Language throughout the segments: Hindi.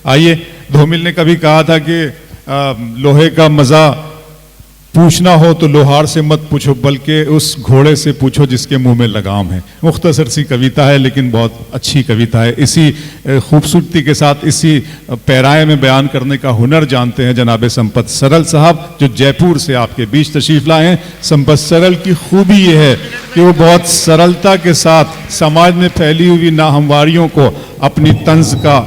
आइए, धूमिल ने कभी कहा था कि लोहे का मजा पूछना हो तो लोहार से मत पूछो, बल्कि उस घोड़े से पूछो जिसके मुंह में लगाम है। मुख्तसर सी कविता है लेकिन बहुत अच्छी कविता है। इसी खूबसूरती के साथ इसी पैराए में बयान करने का हुनर जानते हैं जनाब संपत सरल साहब, जो जयपुर से आपके बीच तशरीफ लाए हैं। संपत सरल की खूबी यह है कि वो बहुत सरलता के साथ समाज में फैली हुई नाहमवारियों को अपनी तंज का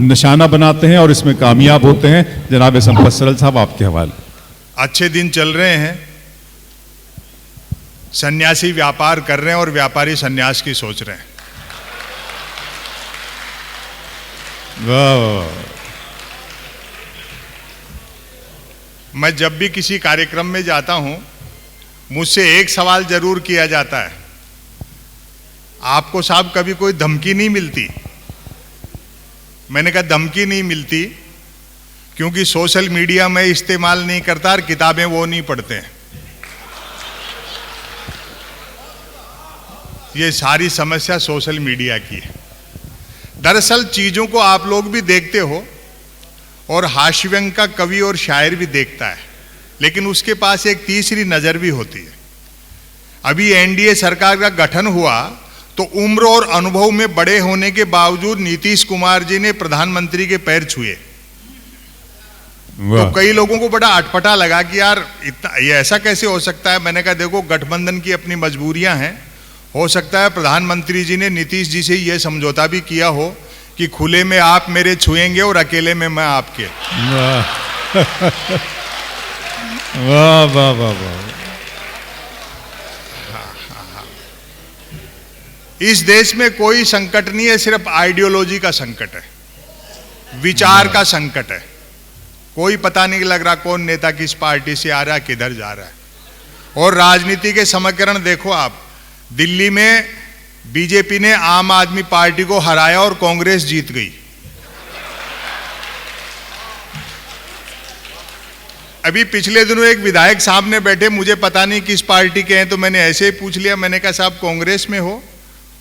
निशाना बनाते हैं और इसमें कामयाब होते हैं। जनाब संपत सरल साहब, आपके हवाले। अच्छे दिन चल रहे हैं, सन्यासी व्यापार कर रहे हैं और व्यापारी सन्यास की सोच रहे हैं। वाह। मैं जब भी किसी कार्यक्रम में जाता हूं, मुझसे एक सवाल जरूर किया जाता है, आपको साहब कभी कोई धमकी नहीं मिलती? मैंने कहा धमकी नहीं मिलती क्योंकि सोशल मीडिया में इस्तेमाल नहीं करता और किताबें वो नहीं पढ़ते हैं। ये सारी समस्या सोशल मीडिया की है। दरअसल चीजों को आप लोग भी देखते हो और हास्य व्यंग का कवि और शायर भी देखता है, लेकिन उसके पास एक तीसरी नजर भी होती है। अभी एनडीए सरकार का गठन हुआ तो उम्र और अनुभव में बड़े होने के बावजूद नीतीश कुमार जी ने प्रधानमंत्री के पैर छुए। तो कई लोगों को बड़ा अटपटा लगा कि यार इतना ये ऐसा कैसे हो सकता है। मैंने कहा देखो, गठबंधन की अपनी मजबूरियां हैं। हो सकता है प्रधानमंत्री जी ने नीतीश जी से ये समझौता भी किया हो कि खुले में आप मेरे छुएंगे और अकेले में मैं आपके। वाह वाह वाह वाह। इस देश में कोई संकट नहीं है, सिर्फ आइडियोलॉजी का संकट है, विचार का संकट है। कोई पता नहीं लग रहा कौन नेता किस पार्टी से आ रहा है, किधर जा रहा है। और राजनीति के समीकरण देखो आप, दिल्ली में बीजेपी ने आम आदमी पार्टी को हराया और कांग्रेस जीत गई। अभी पिछले दिनों एक विधायक साहब ने बैठे, मुझे पता नहीं किस पार्टी के हैं, तो मैंने ऐसे ही पूछ लिया। मैंने कहा साहब कांग्रेस में हो?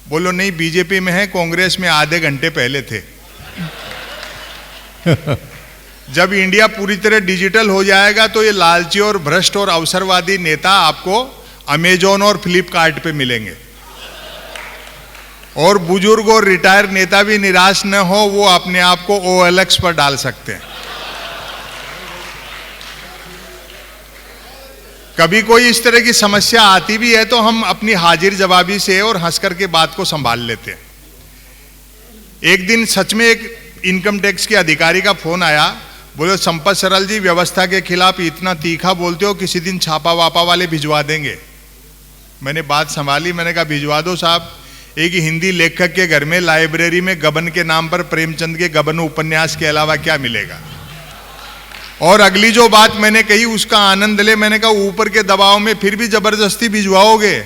बोलो नहीं बीजेपी में है, कांग्रेस में आधे घंटे पहले थे। जब इंडिया पूरी तरह डिजिटल हो जाएगा तो ये लालची और भ्रष्ट और अवसरवादी नेता आपको अमेजोन और फ्लिपकार्ट पे मिलेंगे, और बुजुर्ग और रिटायर नेता भी निराश न हो, वो अपने आप को OLX पर डाल सकते हैं। कभी कोई इस तरह की समस्या आती भी है तो हम अपनी हाजिर जवाबी से और हंस करके बात को संभाल लेते हैं। एक दिन सच में एक इनकम टैक्स के अधिकारी का फोन आया, बोले संपत सरल जी व्यवस्था के खिलाफ इतना तीखा बोलते हो, किसी दिन छापा वापा वाले भिजवा देंगे। मैंने बात संभाली, मैंने कहा भिजवा दो साहब। एक हिंदी लेखक के घर में लाइब्रेरी में गबन के नाम पर प्रेमचंद के गबन उपन्यास के अलावा क्या मिलेगा। और अगली जो बात मैंने कही उसका आनंद ले। मैंने कहा ऊपर के दबाव में फिर भी जबरदस्ती भिजवाओगे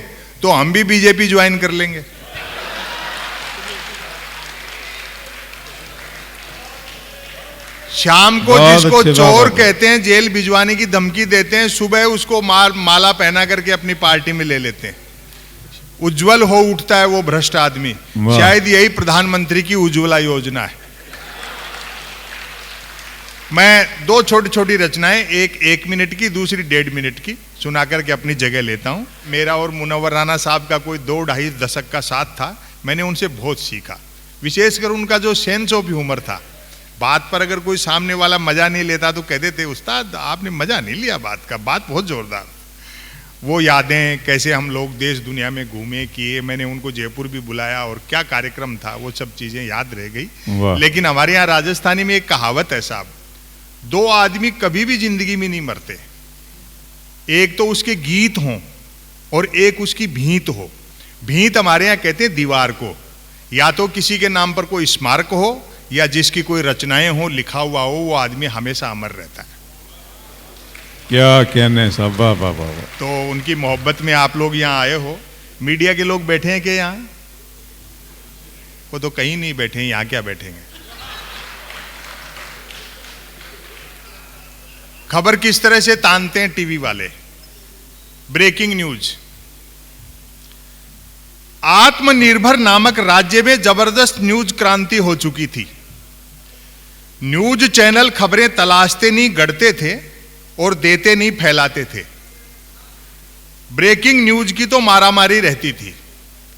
तो हम भी बीजेपी ज्वाइन कर लेंगे। शाम को जिसको चोर कहते हैं, जेल भिजवाने की धमकी देते हैं, सुबह उसको माला पहना करके अपनी पार्टी में ले लेते हैं। उज्जवल हो उठता है वो भ्रष्ट आदमी। शायद यही प्रधानमंत्री की उज्ज्वला योजना है। मैं दो छोटी छोटी रचनाएं, एक 1 मिनट की, दूसरी 1.5 मिनट की, सुना करके अपनी जगह लेता हूं। मेरा और मुनव्वर राना साहब का कोई 2-2.5 दशक का साथ था। मैंने उनसे बहुत सीखा, विशेषकर उनका जो सेंस ऑफ ह्यूमर था। बात पर अगर कोई सामने वाला मजा नहीं लेता तो कह देते उस्ताद आपने मजा नहीं लिया बात का, बात बहुत जोरदार। वो यादें कैसे हम लोग देश दुनिया में घूमे किए, मैंने उनको जयपुर भी बुलाया और क्या कार्यक्रम था, वो सब चीजें याद रह गई। लेकिन हमारे यहाँ राजस्थानी में एक कहावत है साहब, 2 आदमी कभी भी जिंदगी में नहीं मरते, एक तो उसके गीत हों और एक उसकी भींत हो। भींत हमारे यहाँ कहते हैं दीवार को, या तो किसी के नाम पर कोई स्मारक हो या जिसकी कोई रचनाएं हो, लिखा हुआ हो, वो आदमी हमेशा अमर रहता है। क्या कहने सब। वाह वाह वाह। तो उनकी मोहब्बत में आप लोग यहाँ आए हो। मीडिया के लोग बैठे हैं क्या यहाँ? वो तो कहीं नहीं बैठे हैं, यहाँ क्या बैठेंगे। खबर किस तरह से तानते हैं टीवी वाले। ब्रेकिंग न्यूज, आत्मनिर्भर नामक राज्य में जबरदस्त न्यूज क्रांति हो चुकी थी। न्यूज चैनल खबरें तलाशते नहीं गढ़ते थे और देते नहीं फैलाते थे। ब्रेकिंग न्यूज की तो मारामारी रहती थी।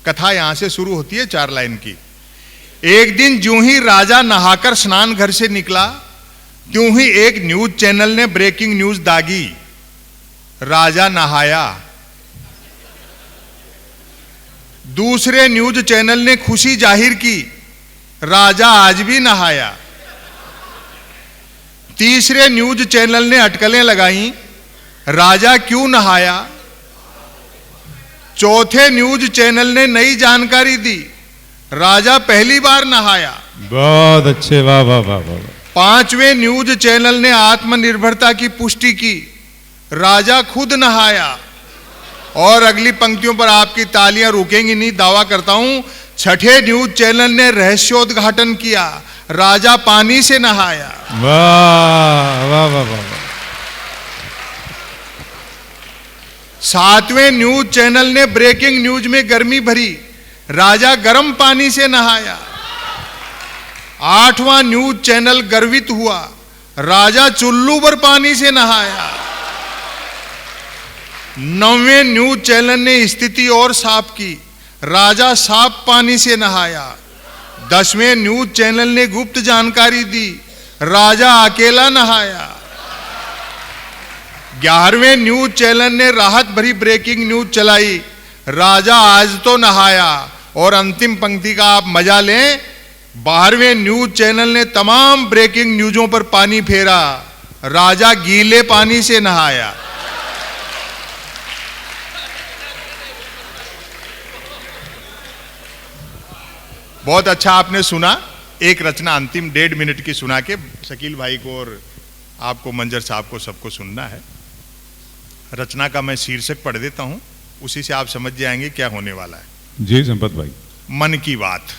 कथा यहां से शुरू होती है 4 लाइन की। एक दिन ज्यों ही राजा नहाकर स्नान घर से निकला, त्यों ही एक न्यूज चैनल ने ब्रेकिंग न्यूज दागी। राजा नहाया। दूसरे न्यूज चैनल ने खुशी जाहिर की, राजा आज भी नहाया। तीसरे न्यूज चैनल ने अटकलें लगाई, राजा क्यों नहाया। चौथे न्यूज चैनल ने नई जानकारी दी, राजा पहली बार नहाया। बहुत अच्छे, वाह वाह वाह वाह। पांचवें न्यूज चैनल ने आत्मनिर्भरता की पुष्टि की, राजा खुद नहाया। और अगली पंक्तियों पर आपकी तालियां रुकेंगी नहीं, दावा करता हूं। छठे न्यूज चैनल ने रहस्योद्घाटन किया, राजा पानी से नहाया। वाह वाह वाह वाह। सातवें न्यूज चैनल ने ब्रेकिंग न्यूज में गर्मी भरी, राजा गर्म पानी से नहाया। आठवां न्यूज चैनल गर्वित हुआ, राजा चुल्लू पर पानी से नहाया। नौवें न्यूज चैनल ने स्थिति और साफ की, राजा साफ पानी से नहाया। 10वें न्यूज चैनल ने गुप्त जानकारी दी, राजा अकेला नहाया। 11वें न्यूज चैनल ने राहत भरी ब्रेकिंग न्यूज चलाई, राजा आज तो नहाया। और अंतिम पंक्ति का आप मजा लें, 12वें न्यूज चैनल ने तमाम ब्रेकिंग न्यूजों पर पानी फेरा, राजा गीले पानी से नहाया। बहुत अच्छा आपने सुना। एक रचना अंतिम 1.5 मिनट की सुना के शकील भाई को और आपको, मंजर साहब को, सबको सुनना है। रचना का मैं शीर्षक पढ़ देता हूं, उसी से आप समझ जाएंगे क्या होने वाला है। जी संपत भाई। मन की बात।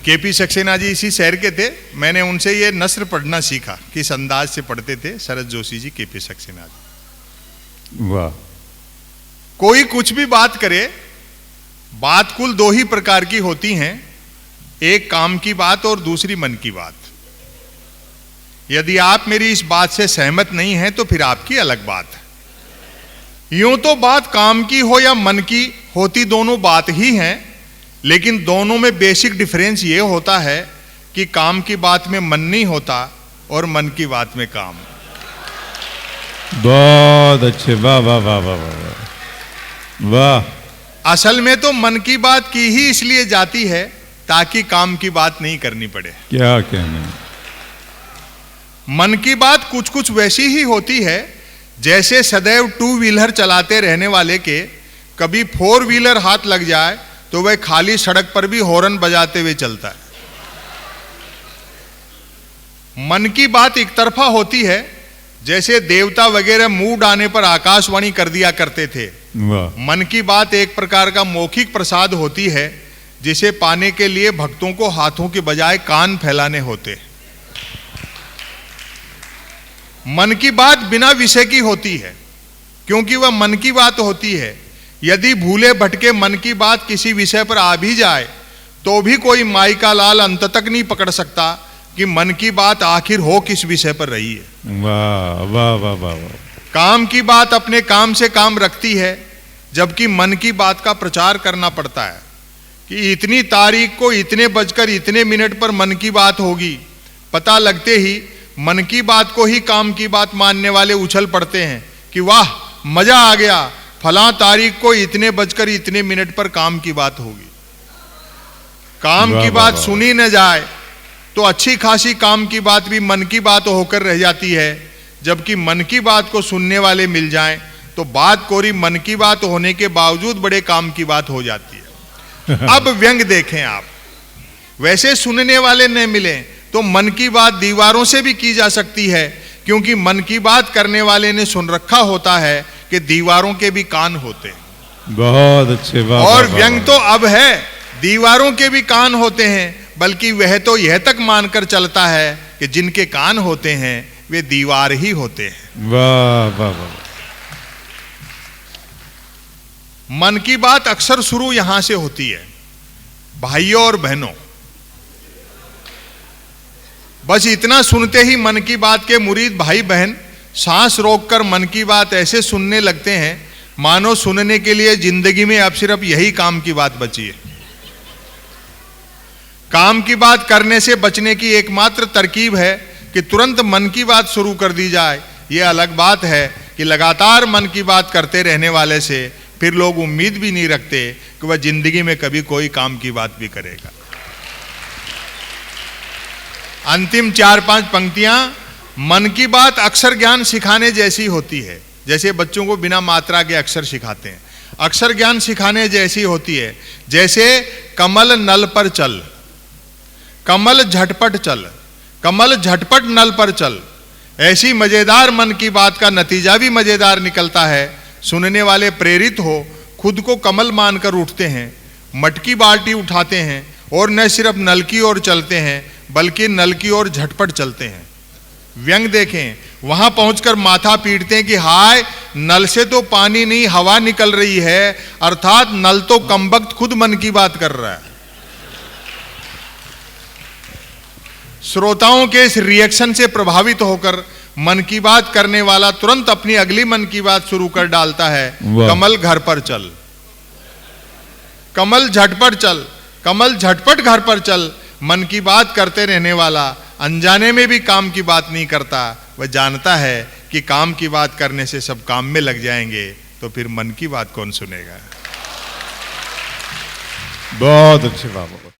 केपी सक्सेना जी इसी शहर के थे। मैंने उनसे ये नस्र पढ़ना सीखा, किस अंदाज से पढ़ते थे शरद जोशी जी, केपी सक्सेना जी। वाह। कोई कुछ भी बात करे, बात कुल 2 ही प्रकार की होती हैं, एक काम की बात और दूसरी मन की बात। यदि आप मेरी इस बात से सहमत नहीं हैं तो फिर आपकी अलग बात है। यूं तो बात काम की हो या मन की, होती दोनों बात ही हैं, लेकिन दोनों में बेसिक डिफरेंस ये होता है कि काम की बात में मन नहीं होता और मन की बात में काम। बहुत अच्छे, वाह वाह वाह वाह वाह वाह। असल में तो मन की बात की ही इसलिए जाती है ताकि काम की बात नहीं करनी पड़े। क्या कहने। मन की बात कुछ कुछ वैसी ही होती है जैसे सदैव 2 व्हीलर चलाते रहने वाले के कभी 4 व्हीलर हाथ लग जाए तो वह खाली सड़क पर भी हॉर्न बजाते हुए चलता है। मन की बात एक तरफा होती है जैसे देवता वगैरह मूड आने पर आकाशवाणी कर दिया करते थे। मन की बात एक प्रकार का मौखिक प्रसाद होती है जिसे पाने के लिए भक्तों को हाथों के बजाय कान फैलाने होते। मन की बात बिना विषय की होती है क्योंकि वह मन की बात होती है। यदि भूले भटके मन की बात किसी विषय पर आ भी जाए तो भी कोई माई का लाल अंत तक नहीं पकड़ सकता कि मन की बात आखिर हो किस विषय पर रही है। वाह वाह वाह वाह वाह। काम की बात अपने काम से काम रखती है, जबकि मन की बात का प्रचार करना पड़ता है कि इतनी तारीख को इतने बजकर इतने मिनट पर मन की बात होगी। पता लगते ही मन की बात को ही काम की बात मानने वाले उछल पड़ते हैं कि वाह मजा आ गया, फलां तारीख को इतने बजकर इतने मिनट पर काम की बात होगी। काम की बात सुनी न जाए तो अच्छी खासी काम की बात भी मन की बात होकर रह जाती है, जबकि मन की बात को सुनने वाले मिल जाएं तो बात कोरी मन की बात होने के बावजूद बड़े काम की बात हो जाती है। अब व्यंग देखें आप, वैसे सुनने वाले न मिले तो मन की बात दीवारों से भी की जा सकती है, क्योंकि मन की बात करने वाले ने सुन रखा होता है कि दीवारों के भी कान होते हैं। बहुत अच्छे। वाह। और व्यंग तो अब है दीवारों के भी कान होते हैं, बल्कि वह तो यह तक मानकर चलता है कि जिनके कान होते हैं वे दीवार ही होते हैं। वाह वाह वाह। मन की बात अक्सर शुरू यहां से होती है। भाइयों और बहनों, बस इतना सुनते ही मन की बात के मुरीद भाई बहन सांस रोककर मन की बात ऐसे सुनने लगते हैं मानो सुनने के लिए जिंदगी में अब सिर्फ यही काम की बात बची है। काम की बात करने से बचने की एकमात्र तरकीब है कि तुरंत मन की बात शुरू कर दी जाए। यह अलग बात है कि लगातार मन की बात करते रहने वाले से फिर लोग उम्मीद भी नहीं रखते कि वह जिंदगी में कभी कोई काम की बात भी करेगा। अंतिम 4-5 पंक्तियां मन की बात अक्षर ज्ञान सिखाने जैसी होती है, जैसे बच्चों को बिना मात्रा के अक्षर सिखाते हैं। अक्षर ज्ञान सिखाने जैसी होती है जैसे कमल नल पर चल, कमल झटपट चल, कमल झटपट नल पर चल। ऐसी मजेदार मन की बात का नतीजा भी मजेदार निकलता है। सुनने वाले प्रेरित हो खुद को कमल मानकर उठते हैं, मटकी बाल्टी उठाते हैं और न सिर्फ नल की ओर चलते हैं बल्कि नल की ओर झटपट चलते हैं। व्यंग देखें, वहां पहुंचकर माथा पीटते हैं कि हाय नल से तो पानी नहीं हवा निकल रही है, अर्थात नल तो कमबख्त खुद मन की बात कर रहा है। श्रोताओं के इस रिएक्शन से प्रभावित होकर मन की बात करने वाला तुरंत अपनी अगली मन की बात शुरू कर डालता है, कमल घर पर चल, कमल झटपट चल, कमल झटपट घर पर चल। मन की बात करते रहने वाला अनजाने में भी काम की बात नहीं करता। वह जानता है कि काम की बात करने से सब काम में लग जाएंगे, तो फिर मन की बात कौन सुनेगा। बहुत अच्छे बाबा।